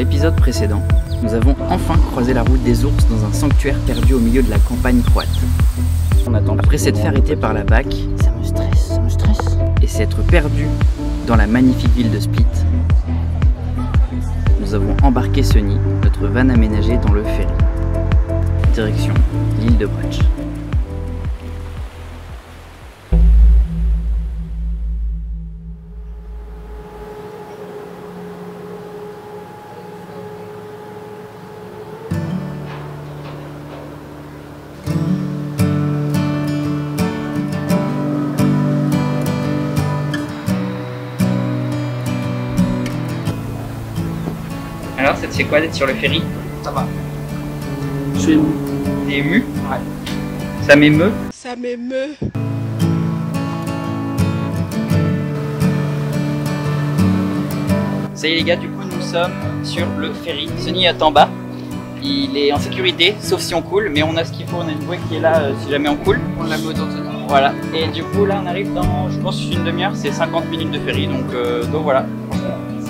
l'épisode précédent, nous avons enfin croisé la route des ours dans un sanctuaire perdu au milieu de la campagne croate. On attend. Après s'être fait arrêter par la BAC, ça me stresse, et s'être perdu dans la magnifique ville de Split, nous avons embarqué Sunny, notre van aménagé, dans le ferry. Direction l'île de Brač. Alors, ça te fait quoi d'être sur le ferry? Ça va. Je suis ému. T'es ému? Ouais. Ça m'émeut? Ça m'émeut. Ça y est les gars, du coup nous sommes sur le ferry. Sunny est en bas. Il est en sécurité, sauf si on coule, mais on a ce qu'il faut, on a une bouée qui est là si jamais on coule. On l'a mis au temps. Voilà. Et du coup là on arrive dans, je pense une demi-heure, c'est 50 minutes de ferry, donc voilà.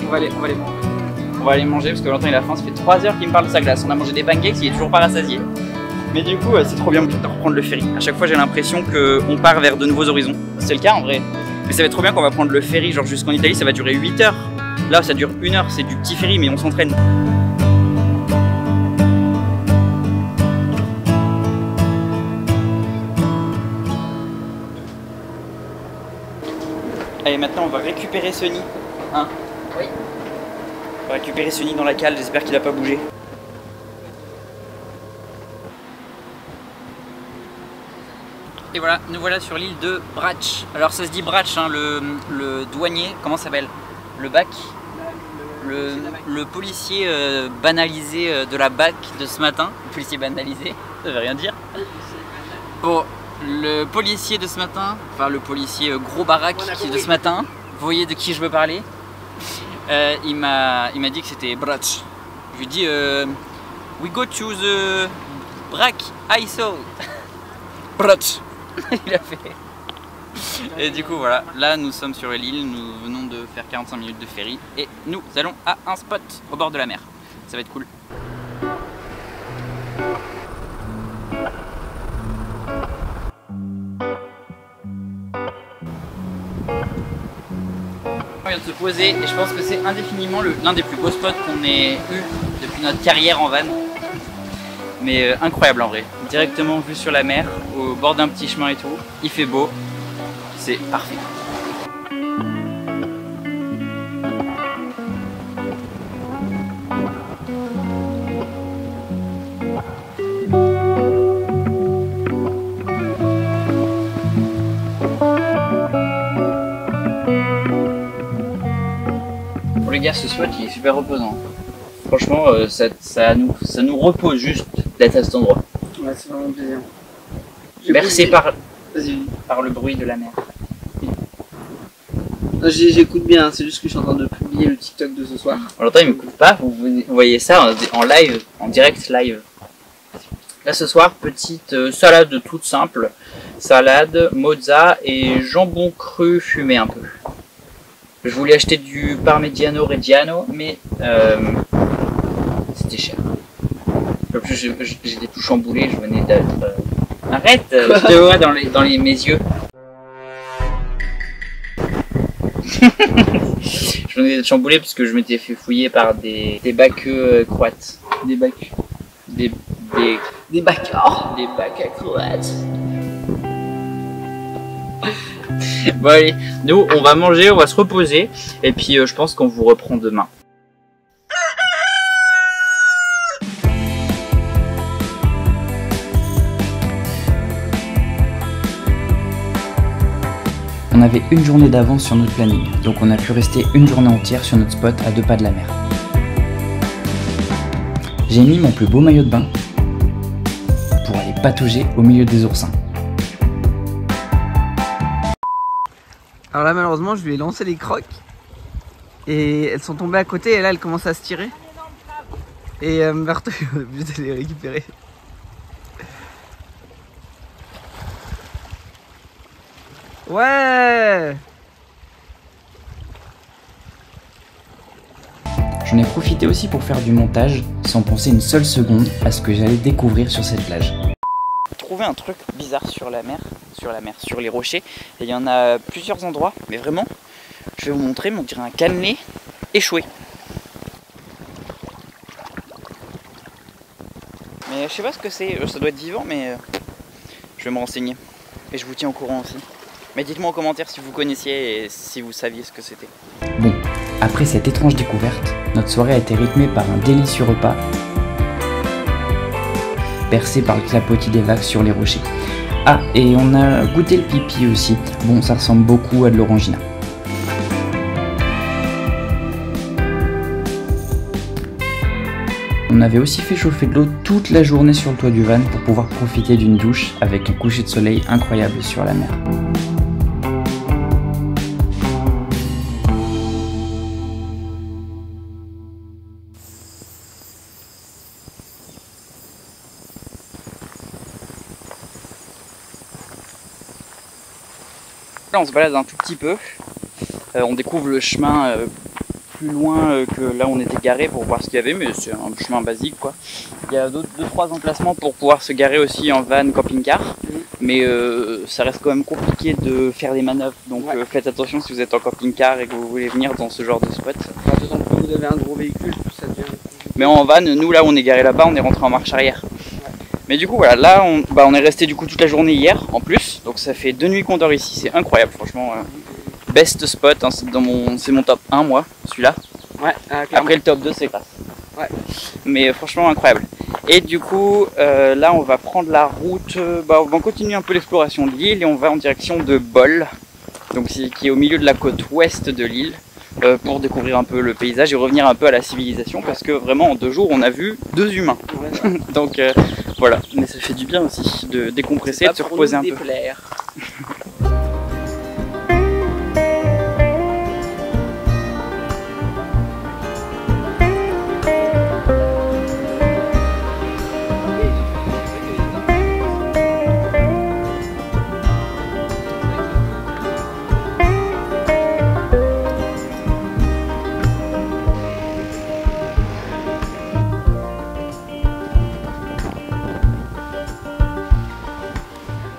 On va aller manger. On va aller manger parce que Valentin il a faim, ça fait 3 heures qu'il me parle de sa glace. On a mangé des pancakes, il est toujours pas rassasié. Mais du coup c'est trop bien de reprendre le ferry. À chaque fois j'ai l'impression qu'on part vers de nouveaux horizons. C'est le cas en vrai. Mais ça va être trop bien qu'on va prendre le ferry genre jusqu'en Italie, ça va durer 8 heures. Là ça dure 1 heure, c'est du petit ferry mais on s'entraîne. Allez maintenant on va récupérer Sunny. Hein? Oui. On va récupérer Sunny dans la cale, j'espère qu'il a pas bougé. Et voilà, nous voilà sur l'île de Brač. Alors ça se dit Brač, hein, le douanier, comment ça s'appelle? Le BAC, le policier banalisé de la BAC de ce matin. Le policier banalisé, ça veut rien dire. Bon, le policier de ce matin, enfin le policier gros baraque de ce matin, vous voyez de qui je veux parler? Il m'a dit que c'était Brač. Je lui ai dit we go to the Brač ISO. Brač. Il a fait. Et du coup voilà, là nous sommes sur l'île, nous venons de faire 45 minutes de ferry et nous allons à un spot au bord de la mer. Ça va être cool. On vient de se poser et je pense que c'est indéfiniment l'un des plus beaux spots qu'on ait eu depuis notre carrière en van. Mais incroyable en vrai. Directement vue sur la mer, au bord d'un petit chemin et tout. Il fait beau, c'est parfait. Pour les gars, ce spot il est super reposant. Franchement, ça nous repose juste d'être à cet endroit. Ouais, c'est vraiment plaisir. Bercé par le bruit de la mer. J'écoute bien, c'est juste que je suis en train de publier le TikTok de ce soir. Valentin il m'écoute pas, vous voyez ça en live, en direct live. Là ce soir, petite salade toute simple. Salade, mozza et jambon cru fumé un peu. Je voulais acheter du Parmigiano Reggiano, mais c'était cher. En plus, j'étais tout chamboulé, je venais d'être... Arrête, je te vois dans mes yeux. Je venais d'être chamboulé parce que je m'étais fait fouiller par des bacs croates. Des bacs... Des bacs... Oh, des bacs croates. Bon allez, nous on va manger, on va se reposer et puis je pense qu'on vous reprend demain. On avait une journée d'avance sur notre planning, donc on a pu rester une journée entière sur notre spot à 2 pas de la mer. J'ai mis mon plus beau maillot de bain pour aller patauger au milieu des oursins. Alors là malheureusement je lui ai lancé les crocs et elles sont tombées à côté et là elles commencent à se tirer. Et Berthe est obligé de les récupérer. Ouais. J'en ai profité aussi pour faire du montage, sans penser une seule seconde à ce que j'allais découvrir sur cette plage. J'ai trouvé un truc bizarre sur les rochers. Et il y en a plusieurs endroits, mais vraiment, je vais vous montrer, mais on dirait un cannelé échoué. Mais je sais pas ce que c'est, ça doit être vivant, mais je vais me renseigner. Et je vous tiens au courant aussi. Mais dites-moi en commentaire si vous connaissiez et si vous saviez ce que c'était. Bon, après cette étrange découverte, notre soirée a été rythmée par un délicieux repas, bercé par le clapotis des vagues sur les rochers. Ah, et on a goûté le pipi aussi. Bon, ça ressemble beaucoup à de l'orangina. On avait aussi fait chauffer de l'eau toute la journée sur le toit du van pour pouvoir profiter d'une douche avec un coucher de soleil incroyable sur la mer. Là on se balade un tout petit peu, on découvre le chemin plus loin que là où on était garé pour voir ce qu'il y avait, mais c'est un chemin basique quoi. Il y a 2-3 emplacements pour pouvoir se garer aussi en van camping-car, mais ça reste quand même compliqué de faire des manœuvres, donc faites attention si vous êtes en camping-car et que vous voulez venir dans ce genre de spot. D'autant que vous avez un gros véhicule, ça devient... Mais en van, nous là où on est garé là-bas, on est rentré en marche arrière. Mais du coup voilà, là on est resté du coup toute la journée hier en plus, donc ça fait 2 nuits qu'on dort ici, c'est incroyable franchement. Best spot, hein, c'est mon top 1 moi, celui-là. Ouais, après le top 2 c'est grâce. Ouais. Mais franchement incroyable. Et du coup là on va prendre la route, on va continuer un peu l'exploration de l'île et on va en direction de Bol, donc qui est au milieu de la côte ouest de l'île, pour découvrir un peu le paysage et revenir un peu à la civilisation, parce que vraiment en 2 jours on a vu 2 humains. Ouais. Donc voilà, mais ça fait du bien aussi de décompresser, de se reposer un peu.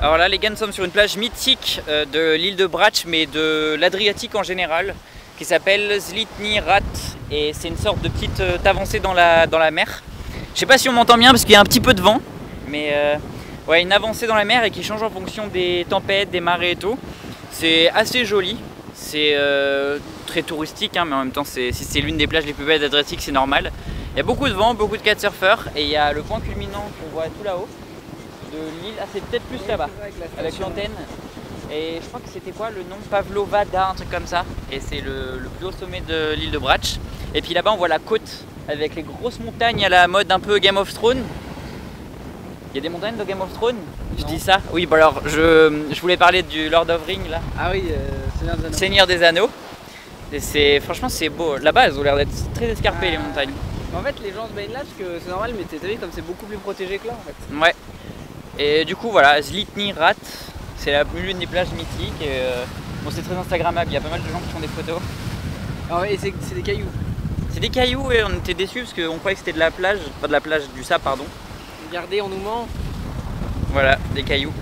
Alors là les gars, nous sommes sur une plage mythique de l'île de Brač, mais de l'Adriatique en général, qui s'appelle Zlitni Rat, et c'est une sorte de petite avancée dans la mer. Je sais pas si on m'entend bien parce qu'il y a un petit peu de vent, mais ouais, une avancée dans la mer et qui change en fonction des tempêtes, des marées et tout. C'est assez joli, c'est très touristique, hein, mais en même temps si c'est l'une des plages les plus belles d'Adriatique, c'est normal. Il y a beaucoup de vent, beaucoup de kitesurfers, et il y a le point culminant qu'on voit tout là-haut de l'île. Ah, c'est peut-être plus là-bas, avec l'antenne. Et je crois que c'était quoi le nom, Pavlovada, un truc comme ça. Et c'est le plus haut sommet de l'île de Brač. Et puis là-bas on voit la côte avec les grosses montagnes à la mode un peu Game of Thrones. Il y a des montagnes de Game of Thrones? Je dis ça? Oui, bon alors je voulais parler du Lord of Ring là. Ah oui, Seigneur des Anneaux. Et franchement c'est beau. Là-bas elles ont l'air d'être très escarpées les montagnes. En fait les gens se baignent là parce que c'est normal, mais t'as vu comme c'est beaucoup plus protégé que là en fait. Ouais. Et du coup voilà, Zlitni Rat, c'est l'une des plages mythiques et bon, c'est très instagrammable, il y a pas mal de gens qui font des photos. Ah ouais, et c'est des cailloux. C'est des cailloux et on était déçus parce qu'on croyait que c'était de la plage, pas de la plage, du sable pardon. Regardez, on nous ment. Voilà, des cailloux.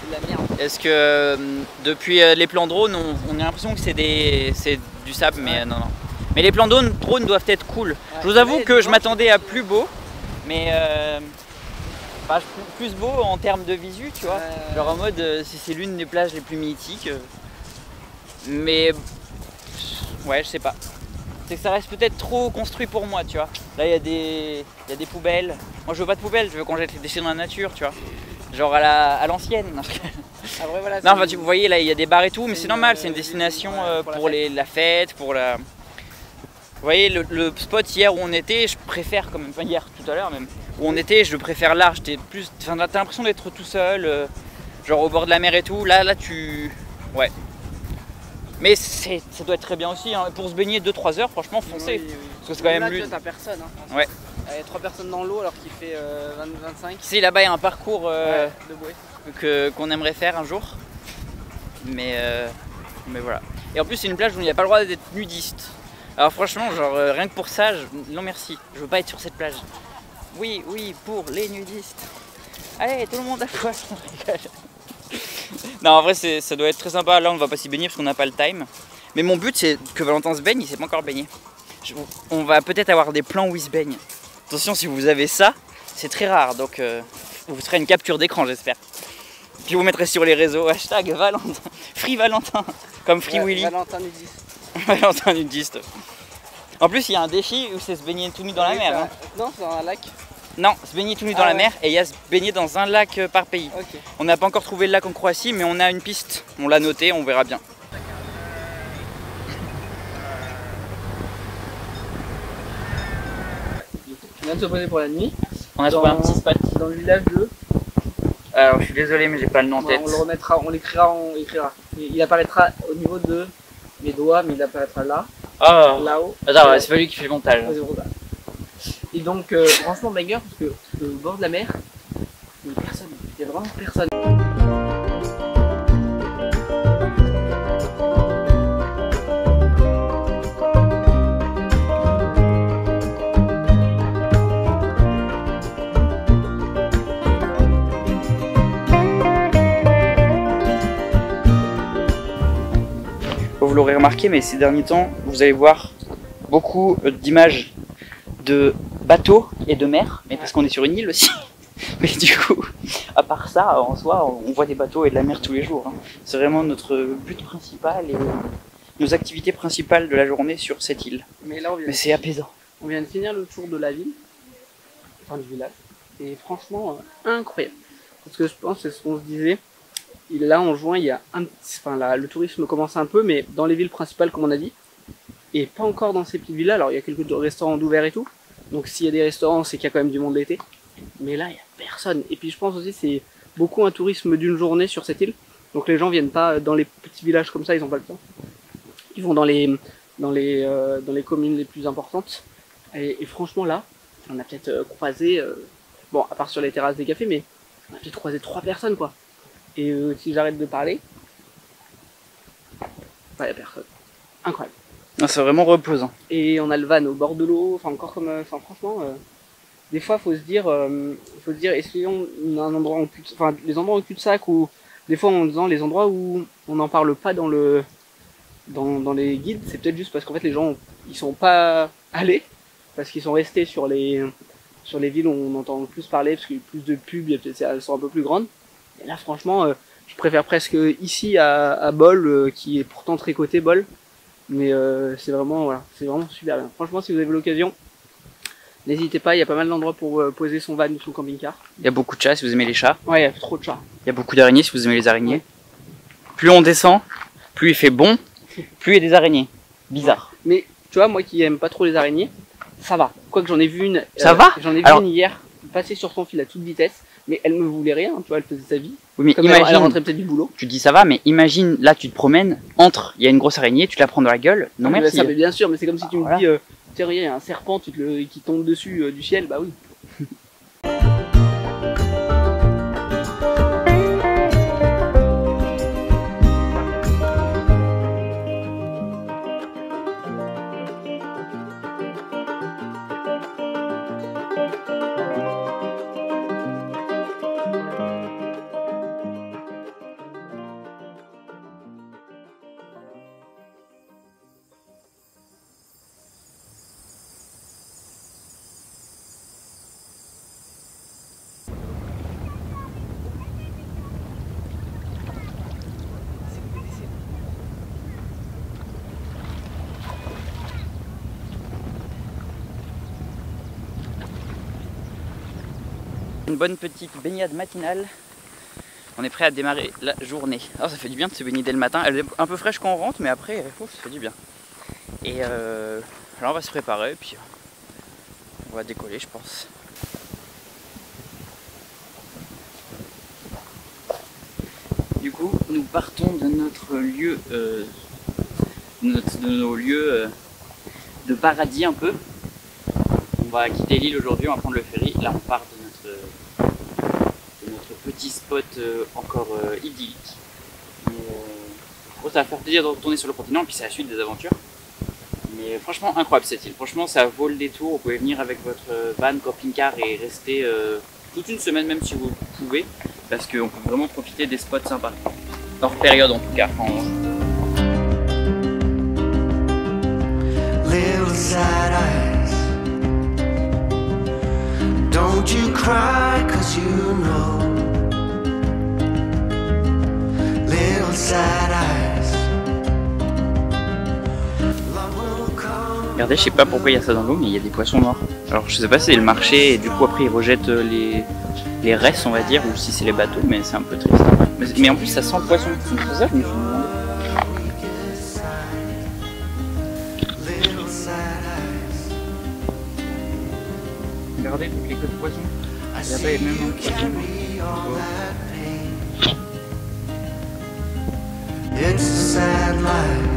De la merde. Est-ce que depuis les plans drone, on a l'impression que c'est du sable, mais non. Mais les plans drone doivent être cool. Ouais. Je vous avoue que je m'attendais à plus beau, mais plus beau en termes de visu, tu vois. Genre en mode, si c'est l'une des plages les plus mythiques. Mais ouais, je sais pas. C'est que ça reste peut-être trop construit pour moi, tu vois. Là, il y a des poubelles. Moi, je veux pas de poubelles, je veux qu'on jette les déchets dans la nature, tu vois. Genre à l'ancienne. Après, voilà, non, enfin, vous voyez, là, il y a des bars et tout, mais c'est normal, c'est une destination pour la fête, pour la... Vous voyez, le spot hier où on était, je préfère quand même, enfin hier, tout à l'heure même, où on était, je le préfère là, t'as l'impression d'être tout seul, genre au bord de la mer et tout, là tu... Ouais. Mais ça doit être très bien aussi, hein. Pour se baigner 2-3 heures, franchement, foncez. Oui. Parce que c'est quand même là, t'as personne, hein. Ouais. Il y a 3 personnes dans l'eau alors qu'il fait 25. Si, là-bas, il y a un parcours de bouée qu'on aimerait faire un jour. Mais voilà. Et en plus, c'est une plage où il n'y a pas le droit d'être nudiste. Alors franchement, genre rien que pour ça, non merci, je veux pas être sur cette plage. Oui, oui, pour les nudistes. Allez, tout le monde à poil. Non, en vrai, ça doit être très sympa. Là, on va pas s'y baigner parce qu'on n'a pas le time. Mais mon but, c'est que Valentin se baigne, il s'est pas encore baigné. On va peut-être avoir des plans où il se baigne. Attention, si vous avez ça, c'est très rare. Donc, vous ferez une capture d'écran, j'espère. Puis vous mettrez sur les réseaux, hashtag Valentin, Free Valentin, comme Free Willy. Valentin nudiste. Valentin nudiste. En plus, il y a un défi où c'est se baigner tout nu dans la mer. Hein. Non, c'est dans un lac. Non, se baigner tout nu dans la mer et il y a se baigner dans un lac par pays. Okay. On n'a pas encore trouvé le lac en Croatie, mais on a une piste. On l'a noté, on verra bien. On vient de se poser pour la nuit. On a trouvé un petit spot. Dans le village de... Alors, je suis désolé, mais j'ai pas le nom en tête. On le remettra, on l'écrira, Il apparaîtra au niveau de mes doigts, mais il apparaîtra là. Oh. Là-haut. Attends, c'est pas lui qui fait le montage. Et donc, franchement, banger, parce que le bord de la mer, il n'y a personne. Il n'y a vraiment personne. Vous l'aurez remarqué, mais ces derniers temps, vous allez voir beaucoup d'images de bateaux et de mer, mais parce qu'on est sur une île aussi. Mais du coup, à part ça, en soi, on voit des bateaux et de la mer tous les jours. Hein. C'est vraiment notre but principal et nos activités principales de la journée sur cette île. Mais là, mais c'est apaisant. On vient de finir le tour de la ville, enfin du village, et franchement, incroyable. Parce que je pense que c'est ce qu'on se disait. Là, en juin, il y a le tourisme commence un peu, mais dans les villes principales, comme on a dit, et pas encore dans ces petites villes-là. Alors, il y a quelques restaurants d'ouverts et tout. Donc, s'il y a des restaurants, c'est qu'il y a quand même du monde l'été. Mais là, il n'y a personne. Et puis, je pense aussi c'est beaucoup un tourisme d'une journée sur cette île. Donc, les gens viennent pas dans les petits villages comme ça, ils n'ont pas le temps. Ils vont dans les communes les plus importantes. Et franchement, là, on a peut-être croisé, bon, à part sur les terrasses des cafés, mais on a peut-être croisé 3 personnes, quoi. Et si j'arrête de parler, il n'y a personne. Incroyable. C'est vraiment reposant. Et on a le van au bord de l'eau, enfin encore comme, franchement, des fois faut se dire, essayons un endroit en cul, enfin les endroits au cul-de-sac ou des fois en disant les endroits où on n'en parle pas dans les guides, c'est peut-être juste parce qu'en fait les gens ils sont pas allés parce qu'ils sont restés sur les villes où on entend le plus parler parce qu'il y a plus de pubs, elles sont un peu plus grandes. Et là franchement, je préfère presque ici à Bol, qui est pourtant très coté Bol. Mais c'est vraiment, voilà, c'est vraiment super bien. Franchement, si vous avez l'occasion, n'hésitez pas, il y a pas mal d'endroits pour poser son van ou son camping-car. Il y a beaucoup de chats si vous aimez les chats. Ouais, il y a trop de chats. Il y a beaucoup d'araignées si vous aimez les araignées. Ouais. Plus on descend, plus il fait bon, plus il y a des araignées. Bizarre. Ouais. Mais tu vois, moi qui aime pas trop les araignées, ça va. Quoique j'en ai vu une. Ça va. J'en ai vu une hier, passer sur son fil à toute vitesse. Mais elle me voulait rien, tu vois, elle faisait sa vie. Oui, mais comme imagine, elle rentrait peut-être du boulot. Tu dis ça va, mais imagine, là tu te promènes, il y a une grosse araignée, tu te la prends dans la gueule. Non, merci. Ça, mais bien sûr, mais c'est comme si tu me dis, tiens, il y a un serpent qui tombe dessus du ciel, bah oui. Une bonne petite baignade matinale. On est prêt à démarrer la journée. Alors ça fait du bien de se baigner dès le matin. Elle est un peu fraîche quand on rentre, mais après, ça fait du bien. Et là on va se préparer, puis on va décoller, je pense. Du coup, nous partons de notre lieu, de nos lieux de paradis un peu. On va quitter l'île aujourd'hui, on va prendre le ferry. Là, on part de notre petit spot encore idyllique. Mais, ça va faire plaisir de retourner sur le continent, puis c'est la suite des aventures. Mais franchement incroyable cette île, franchement ça vaut le détour, vous pouvez venir avec votre van camping-car et rester toute une semaine même si vous pouvez, parce qu'on peut vraiment profiter des spots sympas, hors période en tout cas. Little sad eyes, don't you cry cause you know. Little sad eyes, love will come. Regardez, je sais pas pourquoi il y a ça dans l'eau, mais il y a des poissons morts. Alors je sais pas si c'est le marché et du coup après ils rejettent les restes on va dire, ou si c'est les bateaux, mais c'est un peu triste. Mais en plus ça sent le poisson, donc c'est ça je me suis demandé. Regardez toutes les queues de poissons. Là-bas il y a même un poisson. It's a sad life.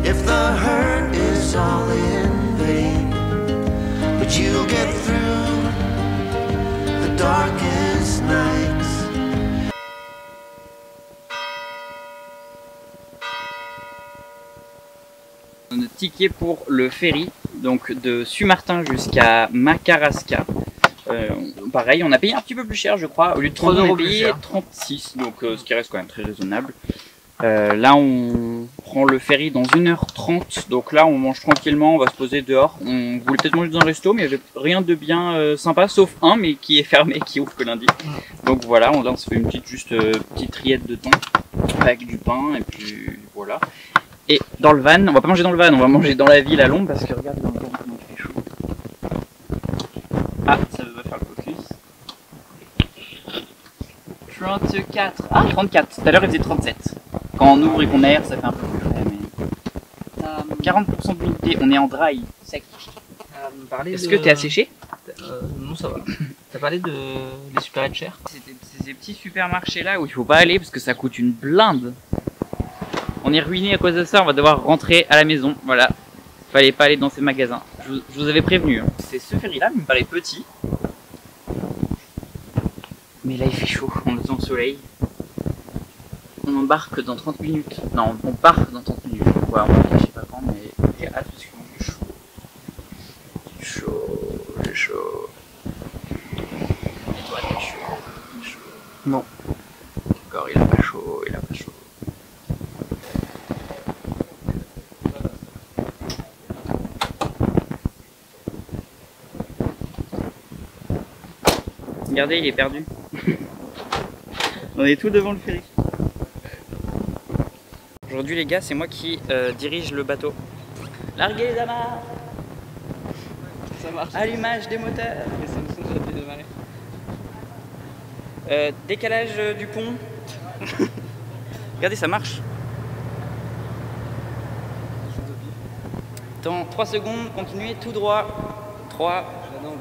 If the hurt is all in vain, but you'll get through the darkest nights. Notre ticket pour le ferry, donc de Sumartin jusqu'à Makarasca. Pareil, on a payé un petit peu plus cher, je crois. Au lieu de 3 €, on a payé 36, donc ce qui reste quand même très raisonnable. Là, on prend le ferry dans 1h30, donc là, on mange tranquillement, on va se poser dehors. On voulait peut-être manger dans un resto, mais il n'y avait rien de bien sympa, sauf un, mais qui est fermé, qui ouvre que lundi. Donc voilà, là, on se fait une petite rillette de thon avec du pain, et puis voilà. Et dans le van, on va pas manger dans le van, on va manger dans la ville à l'ombre, parce que regarde dans le van comment il fait chaud. Ah, ça va faire le focus. 34. Ah, 34. Tout à l'heure, il faisait 37. Quand on ouvre et qu'on aère, ça fait un peu plus frais, mais... 40% d'humidité, on est en dry, sec. Est-ce que t'es asséché? Non, ça va. T'as parlé des supérettes chères? C'est ces petits supermarchés là où il faut pas aller parce que ça coûte une blinde. On est ruiné à cause de ça, on va devoir rentrer à la maison, voilà. Fallait pas aller dans ces magasins, je vous avais prévenu. Hein. C'est ce ferry là, il me paraît petit. Mais là il fait chaud, on est au soleil. On embarque dans 30 minutes. Non, on part dans 30 minutes. Ouais, on va je sais pas quand, mais j'ai hâte parce que j'ai chaud. J'ai chaud. Et toi t'as chaud? Non. D'accord, il a pas chaud, il a pas chaud. Regardez, il est perdu. On est tout devant le ferry. Aujourd'hui les gars, c'est moi qui dirige le bateau. Larguez les amarres. Ça marche. Allumage des moteurs. Et Samsung, ça fait démarrer. Décalage du pont. Regardez, ça marche. Dans 3 secondes, continuez tout droit. 3,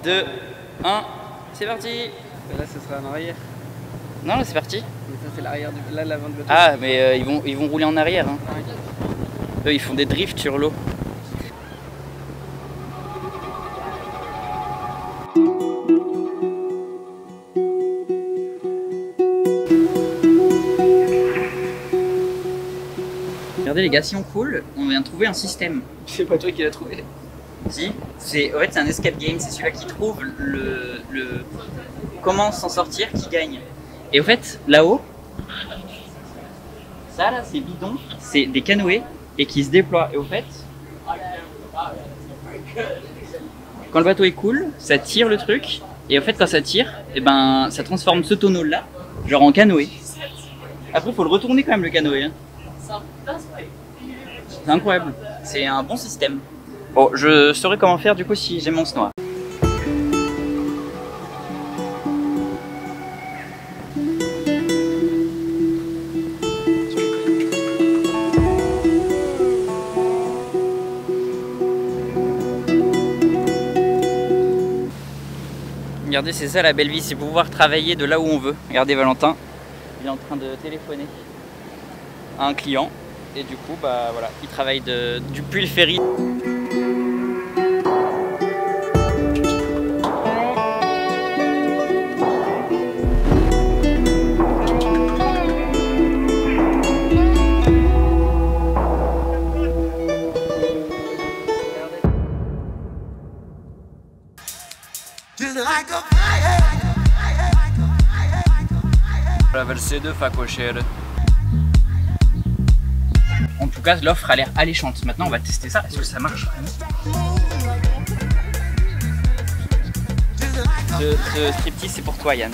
2, 1, c'est parti. Là, ce sera en arrière. Non, là c'est parti. Mais ça, c'est l'arrière du... Là, l'avant du bateau. Ah, mais ils vont rouler en arrière. Hein. Eux, ils font des drifts sur l'eau. Regardez les gars, si on coule, on vient de trouver un système. C'est pas toi qui l'as trouvé. Si, en fait c'est un escape game, c'est celui-là qui trouve comment s'en sortir qui gagne. Et au fait, là-haut, ça là, c'est bidon, c'est des canoës et qui se déploient. Et au fait, quand le bateau est cool, ça tire le truc. Et au fait, quand ça tire, et ben, ça transforme ce tonneau là, genre en canoë. Après, il faut le retourner quand même le canoë. Hein. C'est incroyable, c'est un bon système. Bon, je saurai comment faire du coup si j'ai mon snow. Regardez, c'est ça la belle vie, c'est pouvoir travailler de là où on veut. Regardez Valentin, il est en train de téléphoner à un client et du coup, bah voilà, il travaille depuis le ferry. like a fire. Level C2 facochère. En tout cas, l'offre a l'air alléchante. Maintenant, on va tester ça. Est-ce que ça marche vraiment? Ce striptease, c'est pour toi, Yann.